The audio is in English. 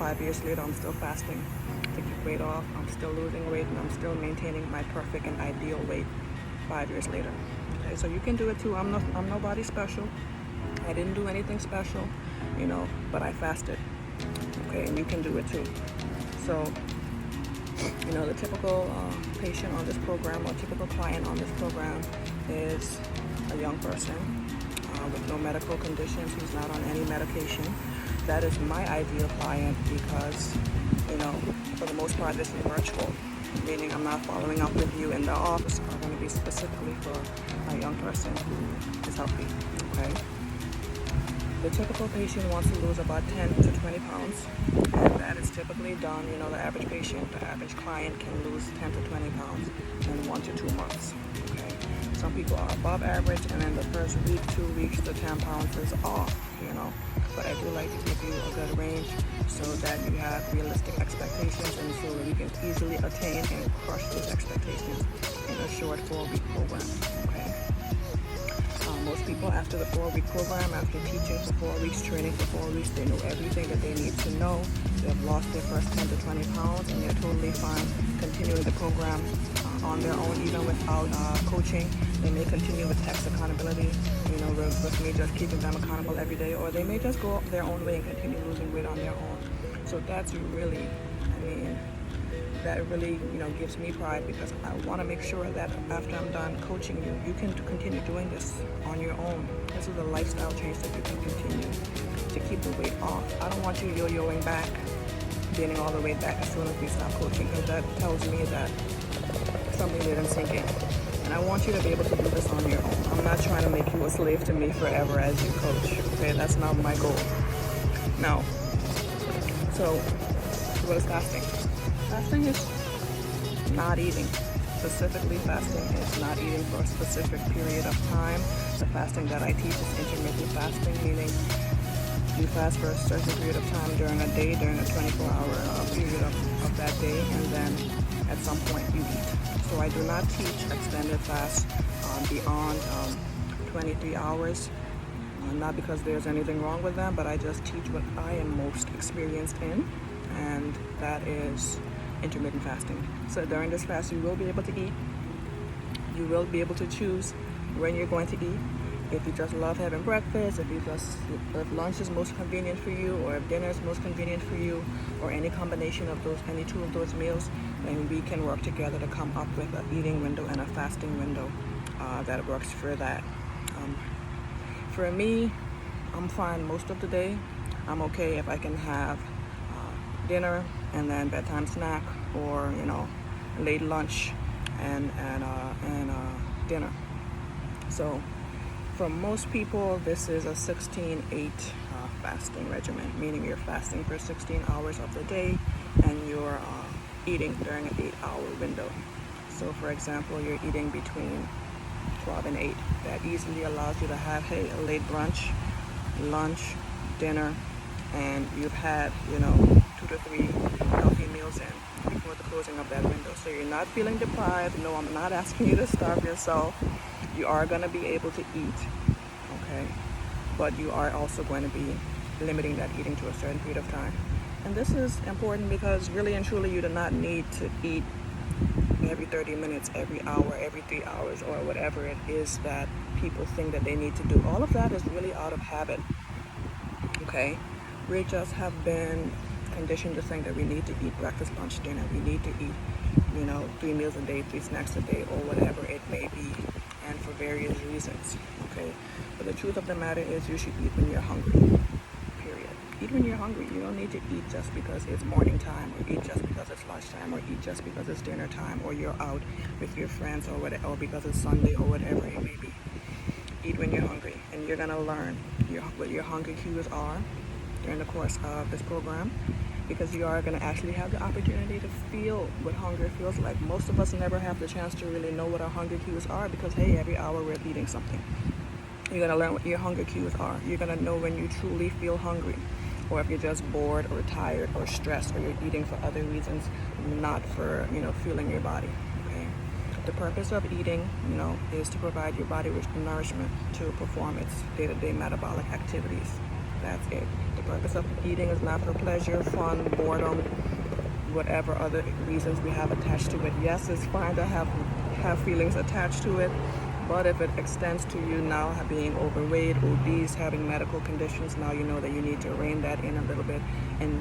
5 years later, I'm still fasting to keep weight off. I'm still losing weight, and I'm still maintaining my perfect and ideal weight 5 years later. Okay, so you can do it too. I'm nobody special. I didn't do anything special, but I fasted. Okay, and you can do it too. So, the typical patient on this program or typical client on this program is a young person with no medical conditions, who's not on any medication. That is my ideal client because, for the most part, this is virtual, meaning I'm not following up with you in the office. I'm going to be specifically for a young person who is healthy, okay? The typical patient wants to lose about 10 to 20 pounds, and that is typically done. The average patient, the average client can lose 10 to 20 pounds in 1 to 2 months, okay? Some people are above average, and then the first week, 2 weeks, the 10 pounds is off, But I do like to give you a good range so that you have realistic expectations and so that we can easily attain and crush those expectations in a short 4-week program, okay? Most people after the 4-week program, after teaching for 4 weeks, training for 4 weeks, they know everything that they need to know. They've lost their first 10 to 20 pounds and they're totally fine continuing the program on their own, even without coaching. They may continue with text accountability, with me just keeping them accountable every day, or they may just go their own way and continue losing weight on their own. So that's really, that really, gives me pride because I want to make sure that after I'm done coaching you, you can continue doing this on your own. This is a lifestyle change that you can continue to keep the weight off. I don't want you yo-yoing back, gaining all the weight back as soon as we stop coaching, because that tells me that something didn't sink in. And I want you to be able to do this on your own. I'm not trying to make you a slave to me forever as you coach, okay? That's not my goal. No. So, what is fasting? Fasting is not eating. Specifically, fasting is not eating for a specific period of time. The fasting that I teach is intermittent fasting, meaning you fast for a certain period of time during a day, during a 24-hour period of that day, and then at some point you eat. So I do not teach extended fasts beyond 23 hours, not because there's anything wrong with them, but I just teach what I am most experienced in, and that is intermittent fasting. So during this fast, you will be able to eat. You will be able to choose when you're going to eat. If you just love having breakfast, if lunch is most convenient for you, or if dinner is most convenient for you, or any combination of those, any two of those meals, then we can work together to come up with an eating window and a fasting window that works for that. For me, I'm fine most of the day. I'm okay if I can have dinner and then bedtime snack, or late lunch and dinner. So for most people, this is a 16-8 fasting regimen, meaning you're fasting for 16 hours of the day and you're eating during an 8-hour window. So for example, you're eating between 12 and 8. That easily allows you to have, a late brunch, lunch, dinner, and you've had, 2 to 3 healthy meals in before the closing of that window. So you're not feeling deprived. No, I'm not asking you to starve yourself. You are going to be able to eat, okay? But you are also going to be limiting that eating to a certain period of time. And this is important because really and truly you do not need to eat every 30 minutes, every hour, every 3 hours, or whatever it is that people think that they need to do. All of that is really out of habit, okay? We just have been conditioned to think that we need to eat breakfast, lunch, dinner. We need to eat, 3 meals a day, 3 snacks a day, or whatever it may be, and for various reasons, okay? But the truth of the matter is you should eat when you're hungry, period. Eat when you're hungry. You don't need to eat just because it's morning time, or eat just because it's lunchtime, or eat just because it's dinner time, or you're out with your friends, or whatever, or because it's Sunday, or whatever it may be. Eat when you're hungry, and you're gonna learn what your hunger cues are during the course of this program, because you are going to actually have the opportunity to feel what hunger feels like. Most of us never have the chance to really know what our hunger cues are because, every hour we're eating something. You're going to learn what your hunger cues are. You're going to know when you truly feel hungry, or if you're just bored or tired or stressed, or you're eating for other reasons, not for, fueling your body, okay? The purpose of eating, is to provide your body with nourishment to perform its day-to-day metabolic activities. That's it. The purpose of eating is not for pleasure, fun, boredom, whatever other reasons we have attached to it. Yes, it's fine to have feelings attached to it, but if it extends to you now being overweight, obese, having medical conditions, now you know that you need to rein that in a little bit and